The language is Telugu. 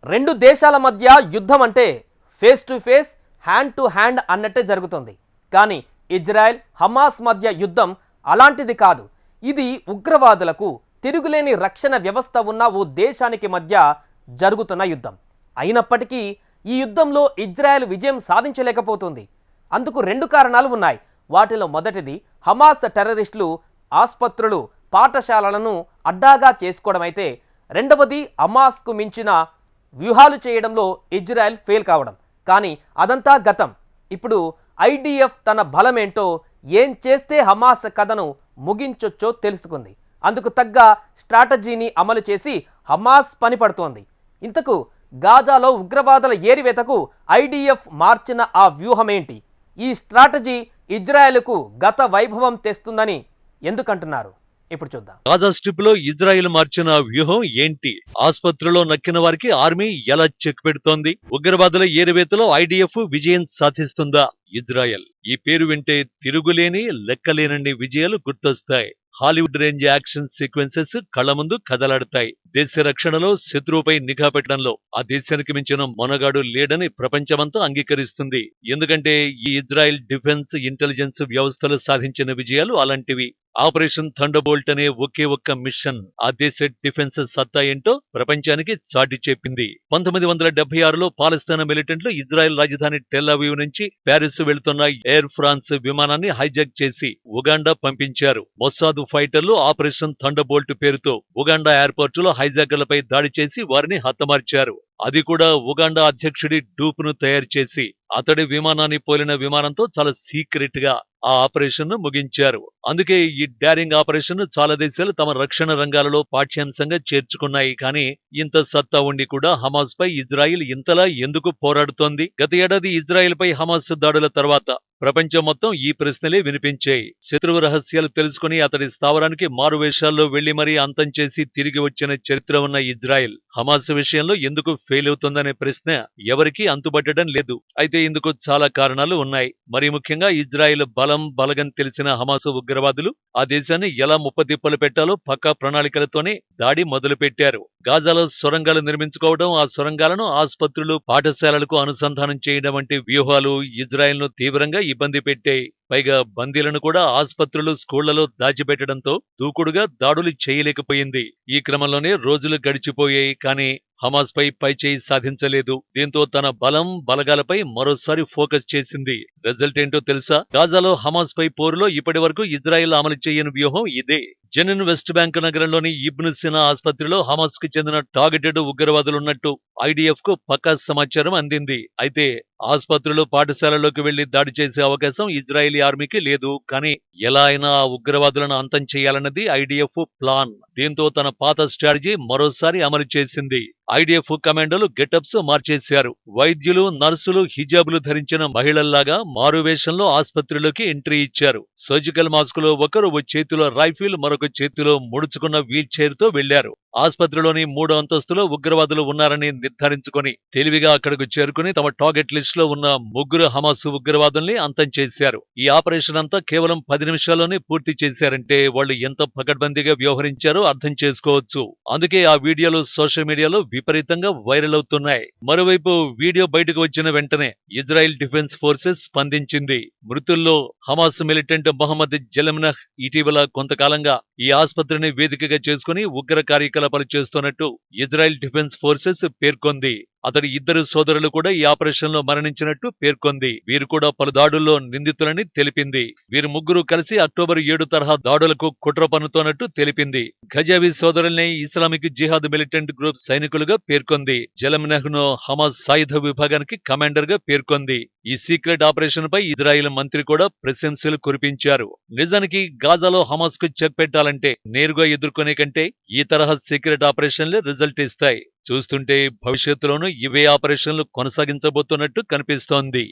రెండు దేశాల మధ్య యుద్ధం అంటే face to face, hand to hand అన్నట్టే జరుగుతుంది. కానీ ఇజ్రాయెల్ హమాస్ మధ్య యుద్ధం అలాంటిది కాదు. ఇది ఉగ్రవాదులకు తిరుగులేని రక్షణ వ్యవస్థ ఉన్న ఓ దేశానికి మధ్య జరుగుతున్న యుద్ధం. అయినప్పటికీ ఈ యుద్ధంలో ఇజ్రాయెల్ విజయం సాధించలేకపోతుంది. అందుకు రెండు కారణాలు ఉన్నాయి. వాటిలో మొదటిది హమాస్ టెర్రరిస్టులు ఆసుపత్రులు, పాఠశాలలను అడ్డాగా చేసుకోవడం అయితే, రెండవది హమాస్కు మించిన వ్యూహాలు చేయడంలో ఇజ్రాయెల్ ఫెయిల్ కావడం. కానీ అదంతా గతం. ఇప్పుడు ఐడిఎఫ్ తన బలమేంటో, ఏం చేస్తే హమాస్ కథను ముగించొచ్చో తెలుసుకుంది. అందుకు తగ్గ స్ట్రాటజీని అమలు చేసి హమాస్ పనిపడుతోంది. ఇంతకు గాజాలో ఉగ్రవాదుల ఏరివేతకు ఐడిఎఫ్ మార్చిన ఆ వ్యూహమేంటి? ఈ స్ట్రాటజీ ఇజ్రాయెల్కు గత వైభవం తెస్తుందని ఎందుకంటున్నారు? ఇప్పుడు చూద్దాం. గాజా స్ట్రిప్ లో ఇజ్రాయెల్ మార్చిన వ్యూహం ఏంటి? ఆసుపత్రిలో నక్కిన వారికి ఆర్మీ ఎలా చెక్ పెడుతోంది? ఉగ్రవాదుల ఏరివేతలో ఐడిఎఫ్ విజయం సాధిస్తుందా? ఇజ్రాయెల్ ఈ పేరు వింటే తిరుగులేని లెక్కలేనన్ని విజయాలు గుర్తొస్తాయి. హాలీవుడ్ రేంజ్ యాక్షన్ సీక్వెన్సెస్ కళ్ల ముందు కదలాడతాయి. దేశ రక్షణలో శత్రువుపై నిఘా పెట్టడంలో ఆ దేశానికి మించిన మొనగాడు లేడని ప్రపంచమంతా అంగీకరిస్తుంది. ఎందుకంటే ఈ ఇజ్రాయెల్ డిఫెన్స్ ఇంటెలిజెన్స్ వ్యవస్థలు సాధించిన విజయాలు అలాంటివి. ఆపరేషన్ థండర్బోల్ట్ అనే ఒకే ఒక్క మిషన్ ఆ దేశ డిఫెన్స్ సత్తా ఏంటో ప్రపంచానికి చాటి చెప్పింది. 1976లో పాలస్తీనా మిలిటెంట్లు ఇజ్రాయెల్ రాజధాని టెల్ అవీవ్ నుంచి ప్యారిస్ వెళుతున్న ఎయిర్ ఫ్రాన్స్ విమానాన్ని హైజాక్ చేసి ఉగాండా పంపించారు. మొస్సాద్ ఫైటర్లు ఆపరేషన్ థండర్బోల్ట్ పేరుతో ఉగాండా ఎయిర్పోర్టులో హైజాకర్లపై దాడి చేసి వారిని హతమార్చారు. అది కూడా ఉగాండా అధ్యక్షుడి డూపును తయారు చేసి అతడి విమానాన్ని పోలిన విమానంతో చాలా సీక్రెట్ గా ఆ ఆపరేషన్ ను ముగించారు. అందుకే ఈ డారింగ్ ఆపరేషన్ చాలా దేశాలు తమ రక్షణ రంగాలలో పాఠ్యాంశంగా చేర్చుకున్నాయి. కానీ ఇంత సత్తా ఉండి కూడా హమాస్ పై ఇజ్రాయిల్ ఇంతలా ఎందుకు పోరాడుతోంది? గత ఏడాది ఇజ్రాయిల్ పై హమాస్ దాడుల తర్వాత ప్రపంచం మొత్తం ఈ ప్రశ్నలే వినిపించాయి. శత్రువు రహస్యాలు తెలుసుకుని అతడి స్థావరానికి మారువేషాల్లో వెళ్లి మరీ అంతం చేసి తిరిగి వచ్చిన చరిత్ర ఉన్న ఇజ్రాయిల్ హమాస్ విషయంలో ఎందుకు ఫెయిల్ అవుతుందనే ప్రశ్న ఎవరికీ అంతుబట్టడం లేదు. అయితే ఇందుకు చాలా కారణాలు ఉన్నాయి. మరి ముఖ్యంగా ఇజ్రాయిల్ బలగం తెలిసిన హమాస్ ఉగ్రవాదులు ఆ దేశాన్ని ఎలా ముప్పతిప్పలు పెట్టాలో పక్కా ప్రణాళికలతోనే దాడి మొదలుపెట్టారు. గాజాలో సొరంగాలు నిర్మించుకోవడం, ఆ సొరంగాలను ఆసుపత్రులు, పాఠశాలలకు అనుసంధానం చేయడం వంటి వ్యూహాలు ఇజ్రాయెల్ ను తీవ్రంగా ఇబ్బంది పెట్టాయి. పైగా బందీలను కూడా ఆసుపత్రులు, స్కూళ్లలో దాచిపెట్టడంతో దూకుడుగా దాడులు చేయలేకపోయింది. ఈ క్రమంలోనే రోజులు గడిచిపోయాయి. కానీ హమాస్ పై చేయి సాధించలేదు. దీంతో తన బలగాలపై మరోసారి ఫోకస్ చేసింది. రిజల్ట్ ఏంటో తెలుసా? గాజాలో హమాస్ పై పోరులో ఇప్పటి వరకు ఇజ్రాయెల్ అమలు చేయని వ్యూహం ఇదే. జెనిన్ వెస్ట్ బ్యాంక్ నగరంలోని ఇబ్న్ సినా ఆసుపత్రిలో హమాస్ కి చెందిన టార్గెటెడ్ ఉగ్రవాదులున్నట్టు ఐడిఎఫ్ కు పక్కా సమాచారం అందింది. అయితే ఆసుపత్రులు, పాఠశాలలోకి వెళ్లి దాడి చేసే అవకాశం ఇజ్రాయేలీ ఆర్మీకి లేదు. కానీ ఎలా అయినా ఆ ఉగ్రవాదులను అంతం చేయాలన్నది ఐడిఎఫ్ ప్లాన్. దీంతో తన పాత స్ట్రాటజీ మరోసారి అమలు చేసింది. ఐడిఎఫ్ కమాండోలు గెటప్స్ మార్చేశారు. వైద్యులు, నర్సులు హిజాబులు ధరించిన మహిళల్లాగా మారువేషంలో ఆసుపత్రిలోకి ఎంట్రీ ఇచ్చారు. సర్జికల్ మాస్కులో ఒకరు, ఓ చేతిలో రైఫిల్, మరొక చేతిలో ముడుచుకున్న వీల్ చైర్ తో వెళ్లారు. ఆసుపత్రిలోని 3వ అంతస్తులో ఉగ్రవాదులు ఉన్నారని నిర్ధారించుకుని తెలివిగా అక్కడకు చేరుకుని తమ టార్గెట్ లిస్ట్ లో ఉన్న 3 హమాస్ ఉగ్రవాదుల్ని అంతం చేశారు. ఈ ఆపరేషన్ అంతా కేవలం 10 నిమిషాల్లోనే పూర్తి చేశారంటే వాళ్ళు ఎంత పకడ్బందీగా వ్యవహరించారో అర్థం చేసుకోవచ్చు. అందుకే ఆ వీడియోలు సోషల్ మీడియాలో విపరీతంగా వైరల్ అవుతున్నాయి. మరోవైపు వీడియో బయటకు వచ్చిన వెంటనే ఇజ్రాయెల్ డిఫెన్స్ ఫోర్సెస్ స్పందించింది. మృతుల్లో హమాస్ మిలిటెంట్ మొహమ్మద్ జెలెమ్నహ్ ఇటీవల కొంతకాలంగా ఈ ఆసుపత్రిని వేదికగా చేసుకుని ఉగ్ర కార్యకలాపాలు చేస్తున్నట్టు ఇజ్రాయెల్ డిఫెన్స్ ఫోర్సెస్ పేర్కొంది. అతడి 2 సోదరులు కూడా ఈ ఆపరేషన్ లో మరణించినట్టు పేర్కొంది. వీరు కూడా పలు దాడుల్లో నిందితులని తెలిపింది. వీరు 3 కలిసి అక్టోబర్ 7 తరహా దాడులకు కుట్ర పన్నుతోన్నట్టు తెలిపింది. గజావీ సోదరుల్ని ఇస్లామిక్ జిహాద్ మిలిటెంట్ గ్రూప్ సైనికులుగా పేర్కొంది. జెలెమ్నహ్ ను హమాస్ సాయుధ విభాగానికి కమాండర్ గా పేర్కొంది. ఈ సీక్రెట్ ఆపరేషన్ పై ఇజ్రాయెల్ మంత్రి కూడా ప్రశంసలు కురిపించారు. నిజానికి గాజాలో హమాస్ కు చెక్ పెట్టాలంటే నేరుగా ఎదుర్కొనే కంటే ఈ తరహా సీక్రెట్ ఆపరేషన్లే రిజల్ట్ ఇస్తాయి. చూస్తుంటే భవిష్యత్తులోనూ ఇవే ఆపరేషన్లు కొనసాగించబోతున్నట్టు కనిపిస్తోంది.